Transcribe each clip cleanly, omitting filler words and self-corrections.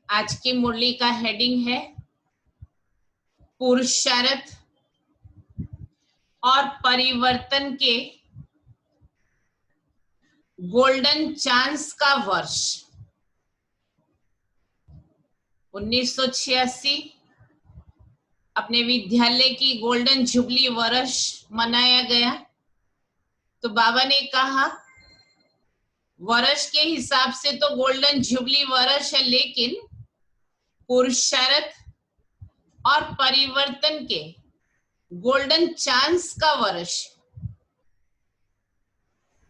आज की मुरली का हेडिंग है पुरुषार्थ और परिवर्तन के गोल्डन चांस का वर्ष। 1986 अपने विद्यालय की गोल्डन जुबली वर्ष मनाया गया। तो बाबा ने कहा वर्ष के हिसाब से तो गोल्डन जुबली वर्ष है, लेकिन पुरुषार्थ और परिवर्तन के गोल्डन चांस का वर्ष।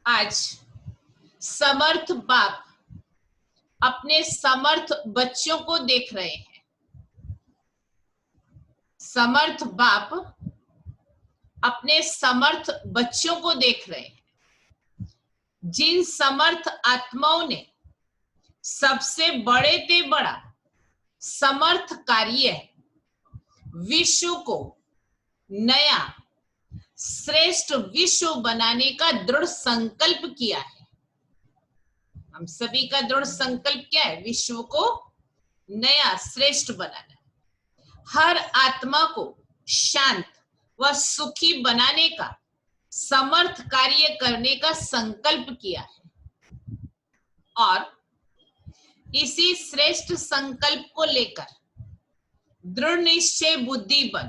आज समर्थ बाप अपने समर्थ बच्चों को देख रहे हैं। समर्थ बाप अपने समर्थ बच्चों को देख रहे हैं, जिन समर्थ आत्माओं ने सबसे बड़े ते बड़ा समर्थ कार्य विश्व को नया श्रेष्ठ विश्व बनाने का दृढ़ संकल्प किया है। हम सभी का दृढ़ संकल्प क्या है? विश्व को नया श्रेष्ठ बनाना, हर आत्मा को शांत व सुखी बनाने का समर्थ कार्य करने का संकल्प किया है। और इसी श्रेष्ठ संकल्प को लेकर दृढ़ निश्चय बुद्धि बल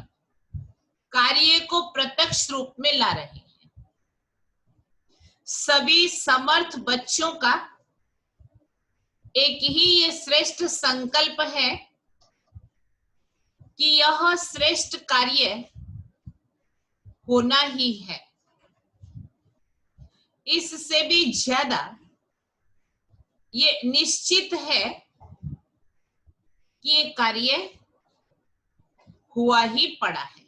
कार्य को प्रत्यक्ष रूप में ला रहे हैं। सभी समर्थ बच्चों का एक ही ये श्रेष्ठ संकल्प है कि यह श्रेष्ठ कार्य होना ही है। इससे भी ज्यादा ये निश्चित है कि ये कार्य हुआ ही पड़ा है।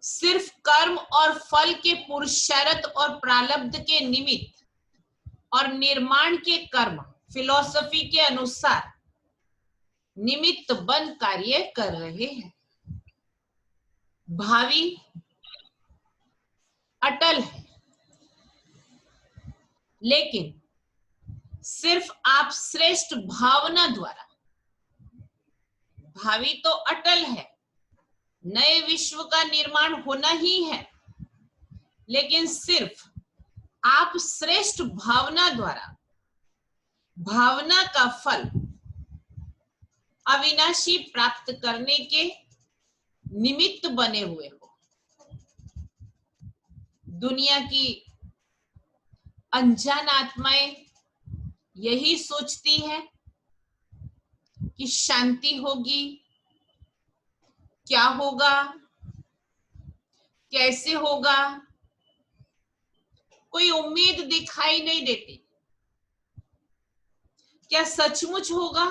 सिर्फ कर्म और फल के पुरुषार्थ और प्रारब्ध के निमित्त और निर्माण के कर्म फिलॉसफी के अनुसार निमित्त बन कार्य कर रहे हैं। भावी अटल है, लेकिन सिर्फ आप श्रेष्ठ भावना द्वारा, भावी तो अटल है, नए विश्व का निर्माण होना ही है, लेकिन सिर्फ आप श्रेष्ठ भावना द्वारा भावना का फल अविनाशी प्राप्त करने के निमित्त बने हुए हो। दुनिया की अनजान आत्माएं यही सोचती है कि शांति होगी, क्या होगा, कैसे होगा, कोई उम्मीद दिखाई नहीं देती। क्या सचमुच होगा?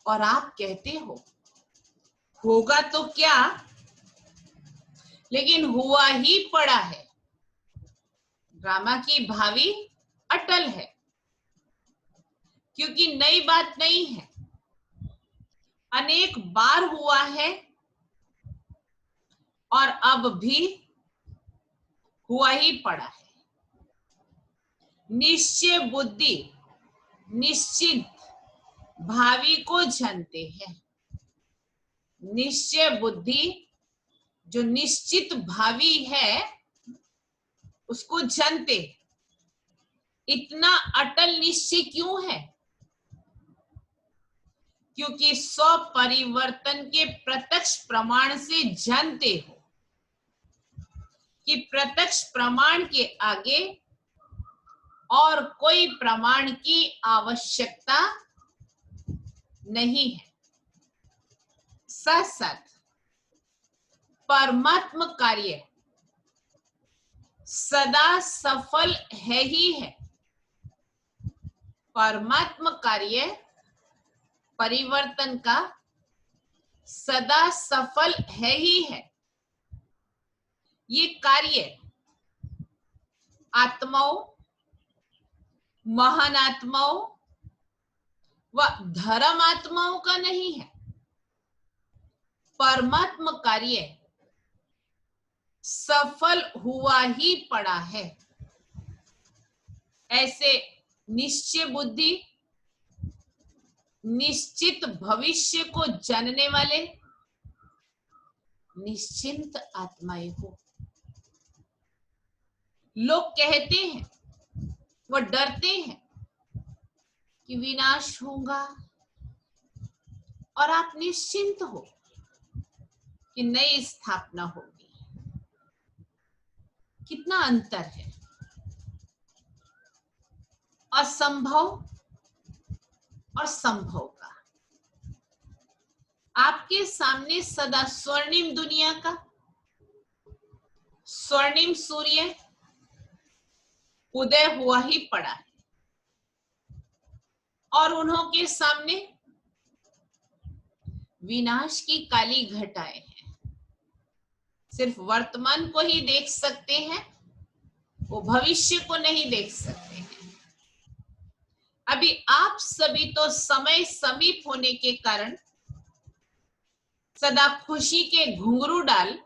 और आप कहते हो होगा तो क्या, लेकिन हुआ ही पड़ा है। ड्रामा की भावी अटल है, क्योंकि नई बात नहीं है, अनेक बार हुआ है और अब भी हुआ ही पड़ा है। निश्चय बुद्धि निश्चित भावी को जानते हैं। निश्चय बुद्धि जो निश्चित भावी है उसको जानते। इतना अटल निश्चय क्यों है? क्योंकि स्व परिवर्तन के प्रत्यक्ष प्रमाण से जानते हो कि प्रत्यक्ष प्रमाण के आगे और कोई प्रमाण की आवश्यकता नहीं है। साथ साथ परमात्म कार्य सदा सफल है ही है। परमात्म कार्य परिवर्तन का सदा सफल है ही है। ये कार्य आत्माओं, महान आत्माओं व धर्म आत्माओं का नहीं है। परमात्म कार्य सफल हुआ ही पड़ा है। ऐसे निश्चय बुद्धि निश्चित भविष्य को जानने वाले निश्चिंत आत्माएं हो। लोग कहते हैं, वो डरते हैं कि विनाश होगा, और आप निश्चिंत हो कि नई स्थापना होगी। कितना अंतर है। असंभव और संभव का। आपके सामने सदा स्वर्णिम दुनिया का स्वर्णिम सूर्य उदय हुआ ही पड़ा है, और उन्हों के सामने विनाश की काली घटाएं हैं। सिर्फ वर्तमान को ही देख सकते हैं, वो भविष्य को नहीं देख सकते हैं। अभी आप सभी तो समय समीप होने के कारण सदा खुशी के घुंघरू डाल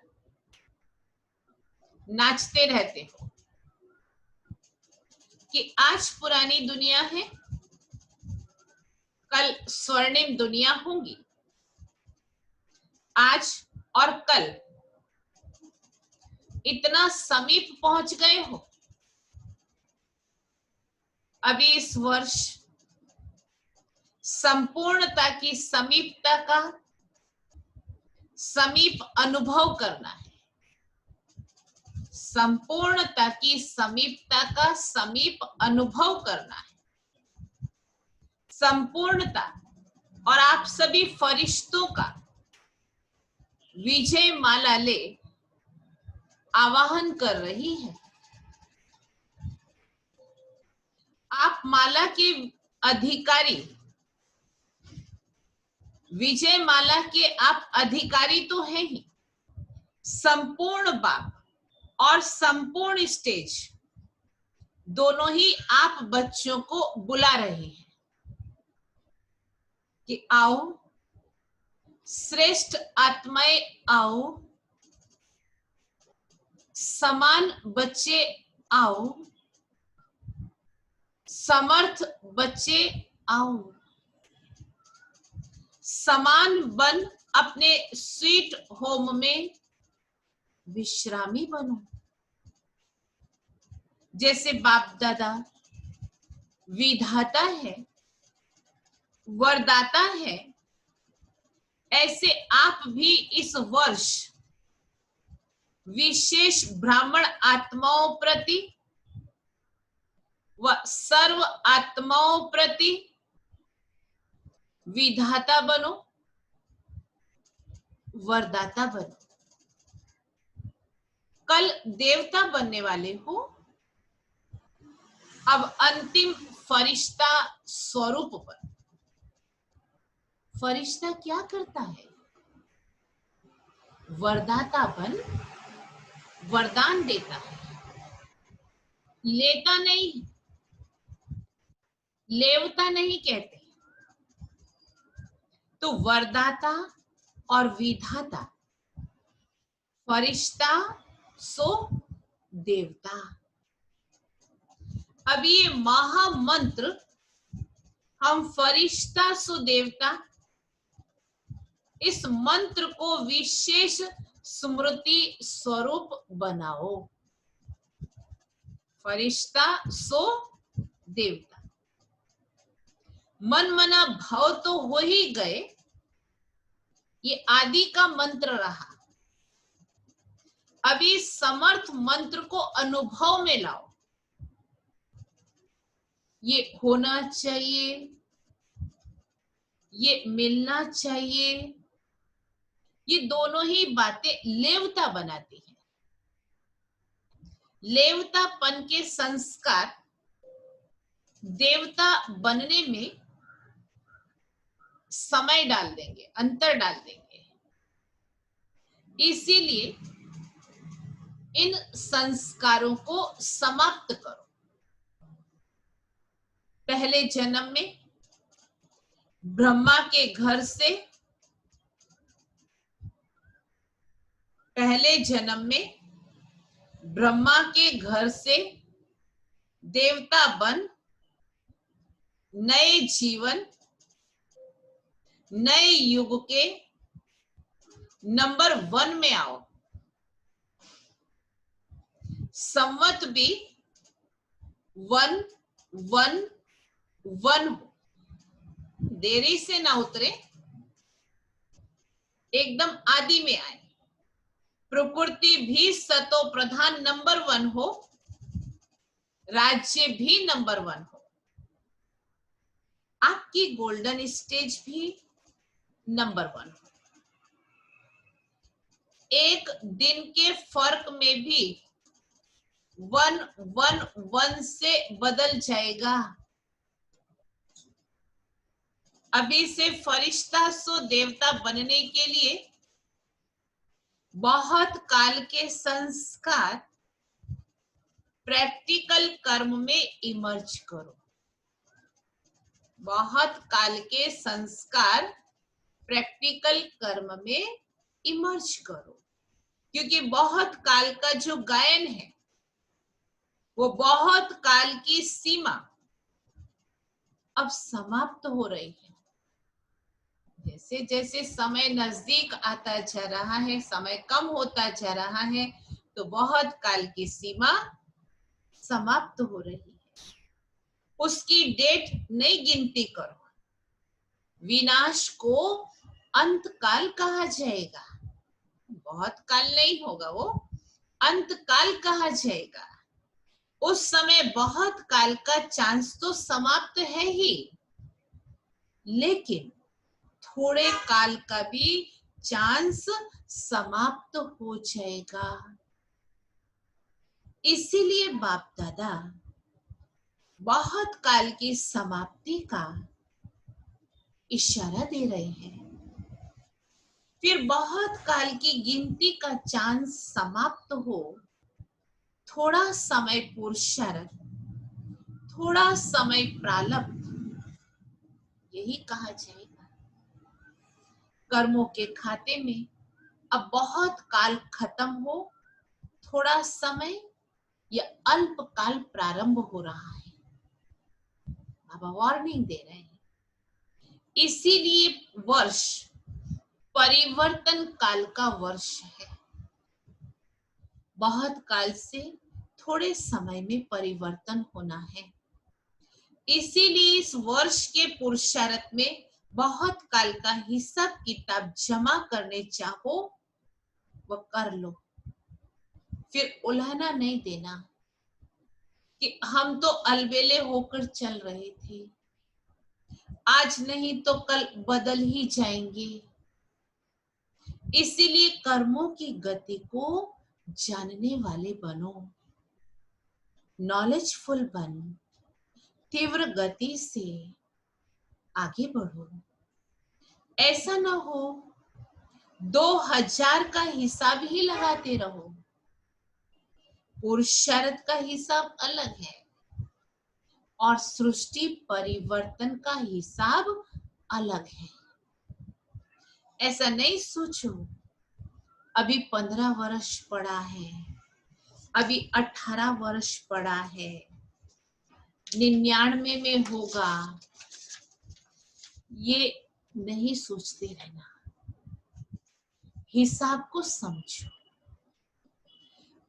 नाचते रहते हो कि आज पुरानी दुनिया है, कल स्वर्णिम दुनिया होगी। आज और कल इतना समीप पहुंच गए हो। अभी इस वर्ष संपूर्णता की समीपता का समीप अनुभव करना है। संपूर्णता की समीपता का समीप अनुभव करना है। संपूर्णता और आप सभी फरिश्तों का विजय माला ले आवाहन कर रही है। आप माला के अधिकारी, विजय माला के आप अधिकारी तो हैं ही। संपूर्ण बाप और संपूर्ण स्टेज दोनों ही आप बच्चों को बुला रहे हैं कि आओ श्रेष्ठ आत्माएं, आओ समान बच्चे, आओ समर्थ बच्चे, आओ समान बन अपने स्वीट होम में विश्रामी बनो। जैसे बाप दादा विधाता है, वरदाता है, ऐसे आप भी इस वर्ष विशेष ब्राह्मण आत्माओं प्रति व सर्व आत्माओं प्रति विधाता बनो, वरदाता बनो। कल देवता बनने वाले हो, अब अंतिम फरिश्ता स्वरूप पर। फरिश्ता क्या करता है? वरदाता बन वरदान देता है, लेता नहीं, लेवता नहीं कहते। तो वरदाता और विधाता, फरिश्ता सो देवता। अब ये महामंत्र हम फरिश्ता सो देवता, इस मंत्र को विशेष स्मृति स्वरूप बनाओ। फरिश्ता सो देवता, मन मना भाव तो हो ही गए। ये आदि का मंत्र रहा। अभी समर्थ मंत्र को अनुभव में लाओ। ये होना चाहिए, ये मिलना चाहिए, ये दोनों ही बातें लेवता बनाती हैं। लेवतापन के संस्कार देवता बनने में समय डाल देंगे, अंतर डाल देंगे। इसीलिए इन संस्कारों को समाप्त करो। पहले जन्म में ब्रह्मा के घर से, पहले जन्म में ब्रह्मा के घर से देवता बन नए जीवन नए युग के नंबर 1 में आओ। संवत भी 1 1 1 हो, देरी से ना उतरे, एकदम आदि में आए। प्रकृति भी सतो प्रधान नंबर 1 हो, राज्य भी नंबर 1 हो, आपकी गोल्डन स्टेज भी नंबर 1 हो। एक दिन के फर्क में भी 1 1 1 से बदल जाएगा। अभी से फरिश्ता सो देवता बनने के लिए बहुत काल के संस्कार प्रैक्टिकल कर्म में इमर्ज करो। बहुत काल के संस्कार प्रैक्टिकल कर्म में इमर्ज करो, क्योंकि बहुत काल का जो गायन है वो बहुत काल की सीमा अब समाप्त हो रही है। जैसे जैसे समय नजदीक आता जा रहा है, समय कम होता जा रहा है, तो बहुत काल की सीमा समाप्त हो रही है। उसकी डेट नहीं गिनती करो। विनाश को अंत काल कहा जाएगा, बहुत काल नहीं होगा, वो अंत काल कहा जाएगा। उस समय बहुत काल का चांस तो समाप्त है ही, लेकिन थोड़े काल का भी चांस समाप्त हो जाएगा। इसीलिए बाप दादा बहुत काल की समाप्ति का इशारा दे रहे हैं। फिर बहुत काल की गिनती का चांस समाप्त हो, थोड़ा समय पुरुषार्थ, थोड़ा समय प्रारब्ध, यही कहा जाएगा। कर्मों के खाते में अब बहुत काल खत्म हो, थोड़ा समय या अल्प काल प्रारंभ हो रहा है। बाबा वार्निंग दे रहे हैं। इसीलिए वर्ष परिवर्तन काल का वर्ष है। बहुत काल से थोड़े समय में परिवर्तन होना है। इसीलिए इस वर्ष के पुरुषार्थ में बहुत काल का हिसाब किताब जमा करने चाहो वो कर लो। फिर उल्हाना नहीं देना कि हम तो अलबेले होकर चल रहे थे, आज नहीं तो कल बदल ही जाएंगे। इसीलिए कर्मों की गति को जानने वाले बनो, नॉलेजफुल बनो, तीव्र गति से आगे बढ़ो। ऐसा ना हो 2000 का हिसाब ही लगाते रहो। पुरुषार्थ का हिसाब अलग है और सृष्टि परिवर्तन का हिसाब अलग है। ऐसा नहीं सोचो अभी 15 वर्ष पड़ा है, अभी 18 वर्ष पड़ा है, 99 में होगा, ये नहीं सोचते रहना। हिसाब को समझो,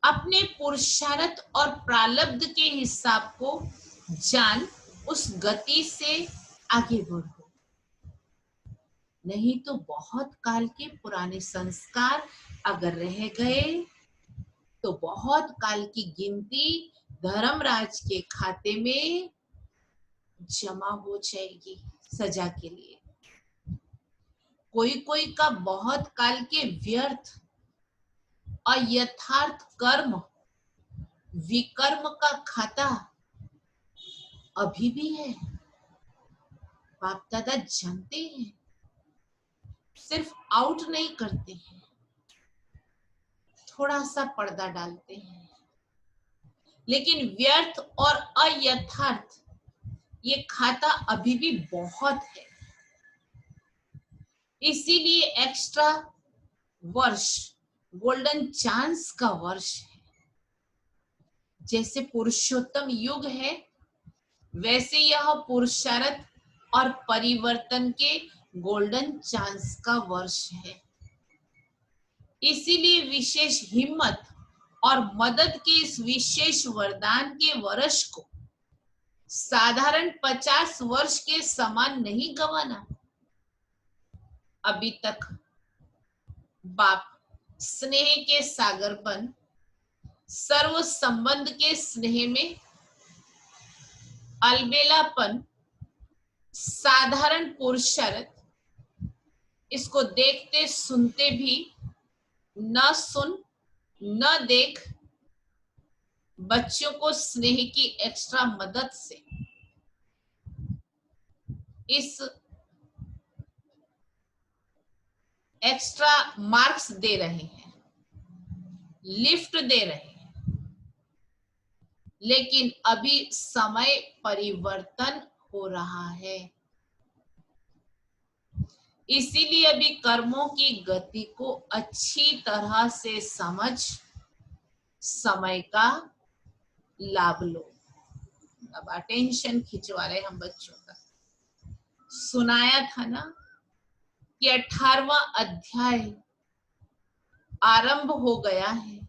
अपने पुरुषार्थ और प्रारब्ध के हिसाब को जान, उस गति से आगे बढ़ो। नहीं तो बहुत काल के पुराने संस्कार अगर रह गए तो बहुत काल की गिनती धर्मराज के खाते में जमा हो जाएगी सजा के लिए। कोई कोई का बहुत काल के व्यर्थ अयथार्थ कर्म विकर्म का खाता अभी भी है। बाप दादा जानते हैं, सिर्फ आउट नहीं करते हैं, थोड़ा सा पर्दा डालते हैं, लेकिन व्यर्थ और अयथार्थ ये खाता अभी भी बहुत है। इसीलिए एक्स्ट्रा वर्ष गोल्डन चांस का वर्ष है। जैसे पुरुषोत्तम युग है, वैसे यह पुरुषार्थ और परिवर्तन के गोल्डन चांस का वर्ष है। इसीलिए विशेष हिम्मत और मदद के इस विशेष वरदान के वर्ष को साधारण 50 वर्ष के समान नहीं गंवाना। अभी तक बाप स्नेह के सागरपन, सर्व संबंध के स्नेह में अलबेलापन, साधारण पुरुषार्थ, इसको देखते सुनते भी न सुन न देख, बच्चों को स्नेह की एक्स्ट्रा मदद से इस एक्स्ट्रा मार्क्स दे रहे हैं, लिफ्ट दे रहे हैं। लेकिन अभी समय परिवर्तन हो रहा है, इसीलिए अभी कर्मों की गति को अच्छी तरह से समझ समय का लाभ लो। अब अटेंशन खिंचवा रहे हम बच्चों का। सुनाया था ना कि 18वां अध्याय आरंभ हो गया है।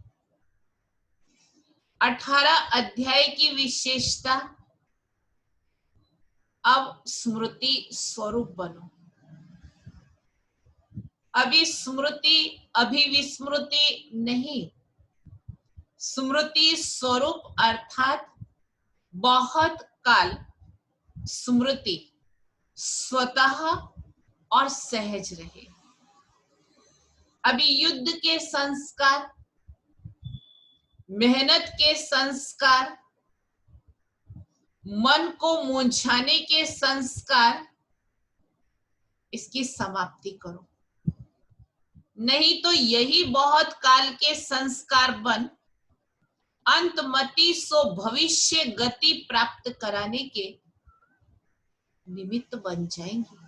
18 अध्याय की विशेषता, अब स्मृति स्वरूप बनो। अभी स्मृति अभी विस्मृति नहीं, स्मृति स्वरूप अर्थात बहुत काल स्मृति स्वतः और सहज रहे। अभी युद्ध के संस्कार, मेहनत के संस्कार, मन को मुंझाने के संस्कार, इसकी समाप्ति करो। नहीं तो यही बहुत काल के संस्कार बन अंतमति सो भविष्य गति प्राप्त कराने के निमित्त बन जाएंगे।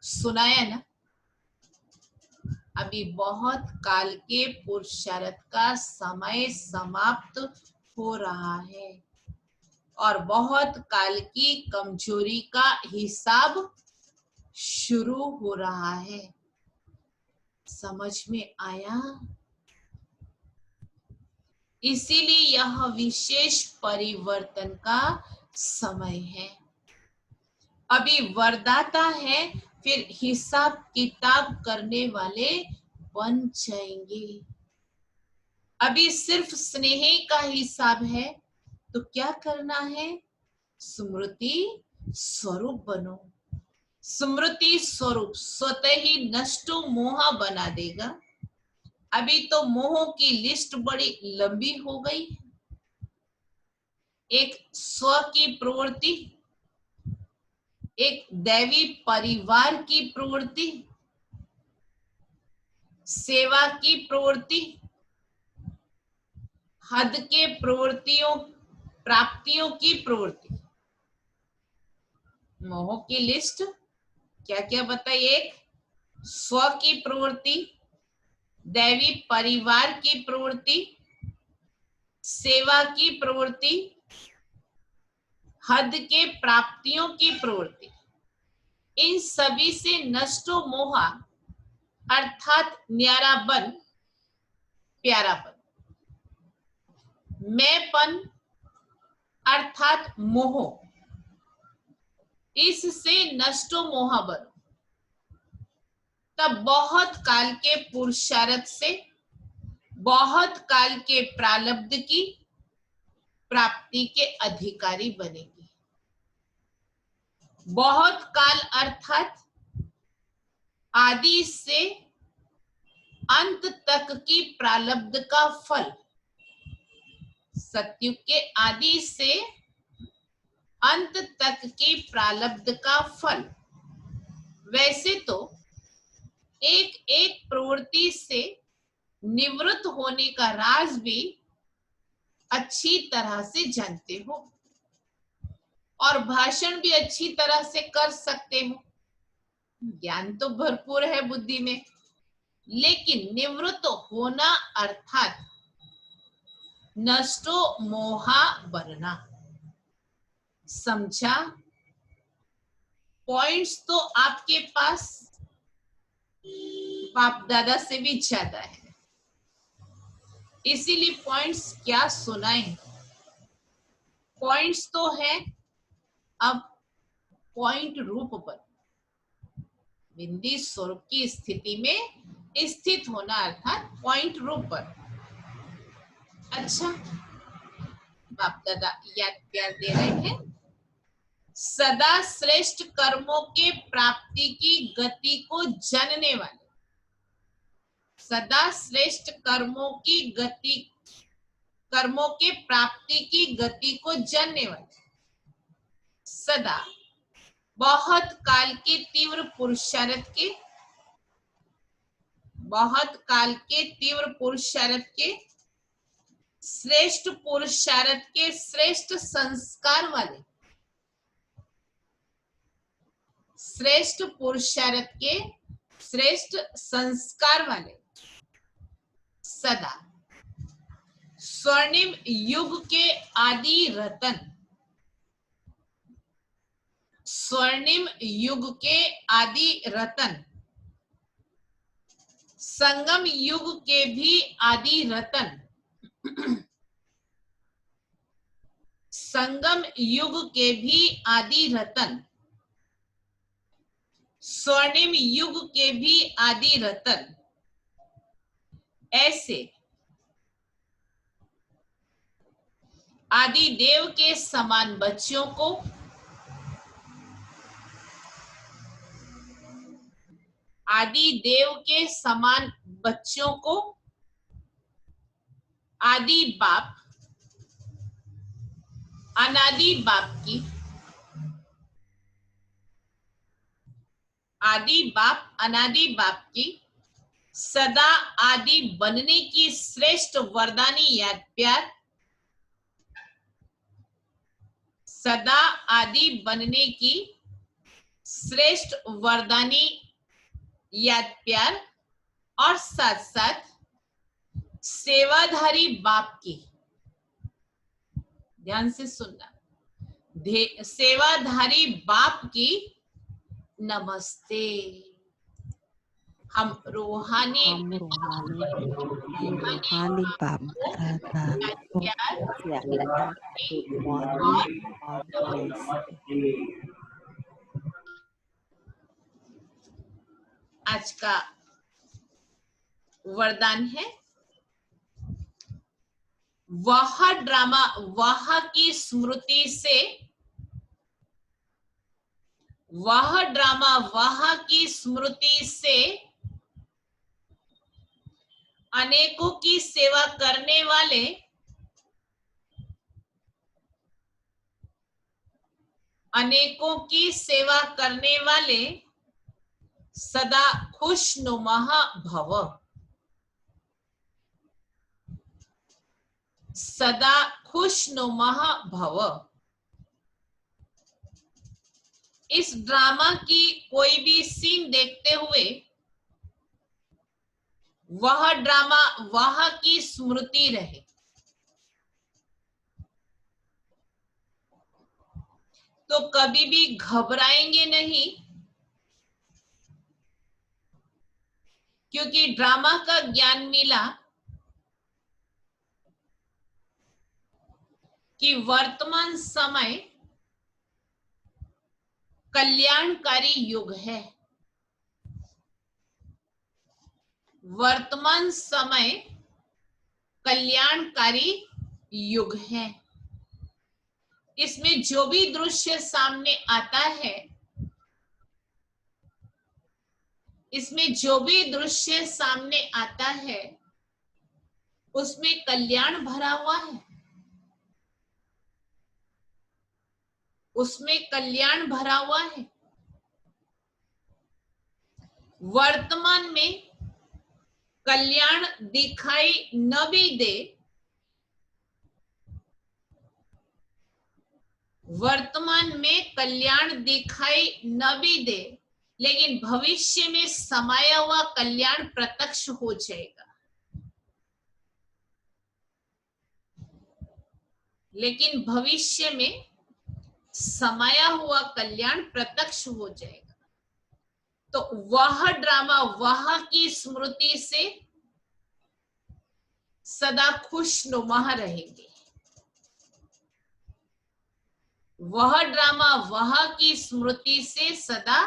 सुनाया ना, अभी बहुत काल के पुरुषार्थ का समय समाप्त हो रहा है और बहुत काल की कमजोरी का हिसाब शुरू हो रहा है। समझ में आया? इसीलिए यह विशेष परिवर्तन का समय है। अभी वरदाता है, फिर हिसाब किताब करने वाले बन जाएंगे। अभी सिर्फ स्नेह का हिसाब है, तो क्या करना है? स्मृति स्वरूप बनो। स्मृति स्वरूप स्वतः ही नष्टो मोह बना देगा। अभी तो मोह की लिस्ट बड़ी लंबी हो गई। एक स्व की प्रवृत्ति, एक दैवी परिवार की प्रवृत्ति, सेवा की प्रवृत्ति, हद के प्रवृत्तियों प्राप्तियों की प्रवृत्ति। मोह की लिस्ट क्या क्या बताइए? एक स्व की प्रवृत्ति, दैवी परिवार की प्रवृत्ति, सेवा की प्रवृत्ति, हद के प्राप्तियों की प्रवृत्ति। इन सभी से नष्टो मोह अर्थात न्यारापन, प्यारापन, मैंपन अर्थात मोह, इससे नष्टो मोह बनो। तब बहुत काल के पुरुषार्थ से बहुत काल के प्रारब्ध की प्राप्ति के अधिकारी बनेगी। बहुत काल अर्थात आदि से अंत तक की प्रारब्ध का फल। सतयुग के आदि से अंत तक की प्रारब्ध का फल। वैसे तो एक एक प्रवृत्ति से निवृत्त होने का राज भी अच्छी तरह से जानते हो और भाषण भी अच्छी तरह से कर सकते हो। ज्ञान तो भरपूर है बुद्धि में, लेकिन निवृत्त होना अर्थात नष्टो मोहा बनना। समझा? पॉइंट्स तो आपके पास बाप दादा से भी ज्यादा है, इसीलिए पॉइंट्स क्या सुनाएं। पॉइंट्स तो है, अब पॉइंट रूप पर बिंदी स्वरूप की स्थिति में स्थित होना, अर्थात पॉइंट रूप पर। अच्छा, बाप दादा याद प्यार दे रहे हैं। सदा श्रेष्ठ कर्मों के प्राप्ति की गति को जानने वाले, सदा श्रेष्ठ कर्मों की गति, कर्मों के प्राप्ति की गति को जानने वाले, सदा बहुत काल के तीव्र पुरुषार्थ के, बहुत काल के तीव्र पुरुषार्थ के, श्रेष्ठ पुरुषार्थ के श्रेष्ठ संस्कार वाले, श्रेष्ठ पुरुषार्थ के श्रेष्ठ संस्कार वाले, सदा स्वर्णिम युग के आदि रतन, स्वर्णिम युग के आदि रतन, संगम युग के भी आदि रतन, संगम युग के भी आदि रतन, स्वर्णिम युग के भी आदि रतन, ऐसे आदि देव के समान बच्चों को, आदि देव के समान बच्चों को आदि बाप अनादि बाप की, आदि बाप अनादि बाप की सदा आदि बनने की श्रेष्ठ वरदानी याद प्यार, सदा आदि बनने की श्रेष्ठ वरदानी याद प्यार, और साथ साथ सेवाधारी बाप की, ध्यान से सुनना, सेवाधारी बाप की नमस्ते। हम रूहानी बाप दादा को प्यार, गुड मॉर्निंग और नमस्ते। आज का वरदान है, वह ड्रामा वह की स्मृति से, वह ड्रामा वह की स्मृति से अनेकों की सेवा करने वाले, अनेकों की सेवा करने वाले सदा खुशनुमा भव, सदा खुशनुमा भव। इस ड्रामा की कोई भी सीन देखते हुए वह ड्रामा वह की स्मृति रहे, तो कभी भी घबराएंगे नहीं, क्योंकि ड्रामा का ज्ञान मिला कि वर्तमान समय कल्याणकारी युग है, वर्तमान समय कल्याणकारी युग है। इसमें जो भी दृश्य सामने आता है, इसमें जो भी दृश्य सामने आता है, उसमें कल्याण भरा हुआ है, उसमें कल्याण भरा हुआ है। वर्तमान में कल्याण दिखाई न भी दे, वर्तमान में कल्याण दिखाई न भी दे, लेकिन भविष्य में समाया हुआ कल्याण प्रत्यक्ष हो जाएगा। लेकिन भविष्य में समाया हुआ कल्याण प्रत्यक्ष हो जाएगा। तो वह ड्रामा, वह की स्मृति से सदा खुशनुमा रहेंगे। वह ड्रामा, वह की स्मृति से सदा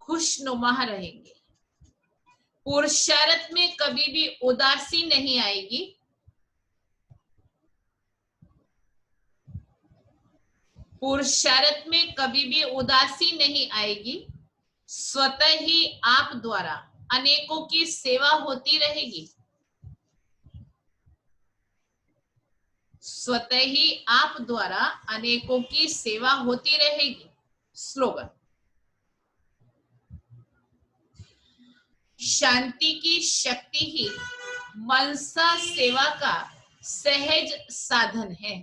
खुशनुमा रहेंगे। पुरुषार्थ में कभी भी उदासी नहीं आएगी। पुरुषार्थ में कभी भी उदासी नहीं आएगी। स्वतः ही आप द्वारा अनेकों की सेवा होती रहेगी। स्वतः ही आप द्वारा अनेकों की सेवा होती रहेगी। स्लोगन, शांति की शक्ति ही मनसा सेवा का सहज साधन है।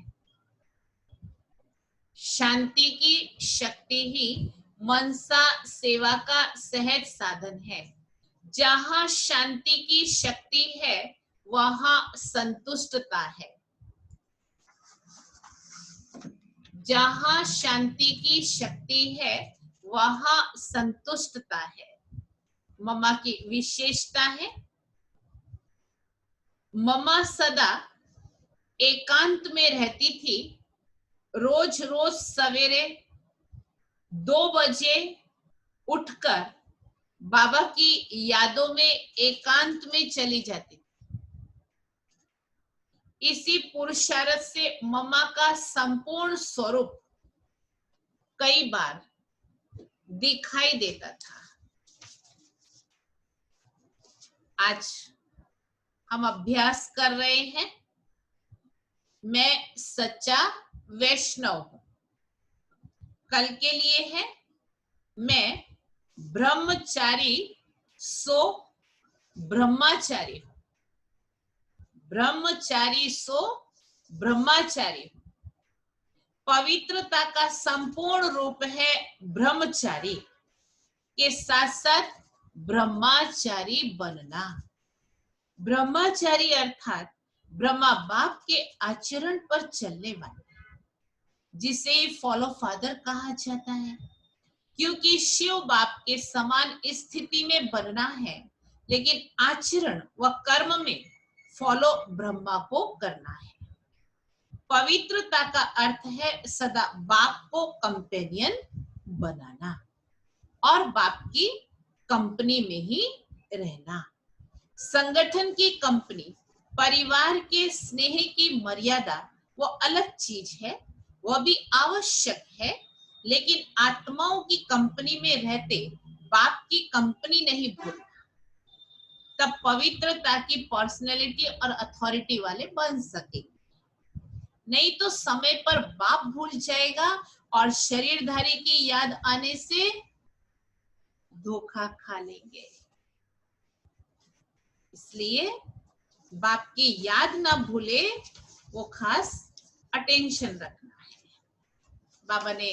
शांति की शक्ति ही मनसा सेवा का सहज साधन है। जहां शांति की शक्ति है वहां संतुष्टता है। जहां शांति की शक्ति है वहां संतुष्टता है। ममा की विशेषता है, ममा सदा एकांत में रहती थी। रोज रोज सवेरे 2 बजे उठकर बाबा की यादों में एकांत में चली जाती। इसी पुरुषार्थ से मम्मा का संपूर्ण स्वरूप कई बार दिखाई देता था। आज हम अभ्यास कर रहे हैं, मैं सच्चा वैष्णव हूं। कल के लिए है, मैं ब्रह्मचारी सो ब्रह्मचारी हूं। ब्रह्मचारी सो ब्रह्मचारी हूं। पवित्रता का संपूर्ण रूप है ब्रह्मचारी, के साथ साथ ब्रह्मचारी बनना। ब्रह्मचारी अर्थात ब्रह्मा बाप के आचरण पर चलने वाले, जिसे फॉलो फादर कहा जाता है। क्योंकि शिव बाप के समान स्थिति में बनना है, लेकिन आचरण व कर्म में फॉलो ब्रह्मा को करना है। पवित्रता का अर्थ है सदा बाप को कंपेनियन बनाना और बाप की कंपनी में ही रहना। संगठन की कंपनी, परिवार के स्नेह की मर्यादा वो अलग चीज है, वह भी आवश्यक है, लेकिन आत्माओं की कंपनी में रहते बाप की कंपनी नहीं भूलना। तब पवित्रता की पर्सनैलिटी और अथॉरिटी वाले बन सकेंगे। नहीं तो समय पर बाप भूल जाएगा और शरीरधारी की याद आने से धोखा खा लेंगे। इसलिए बाप की याद ना भूले, वो खास अटेंशन रखना है। बाबा ने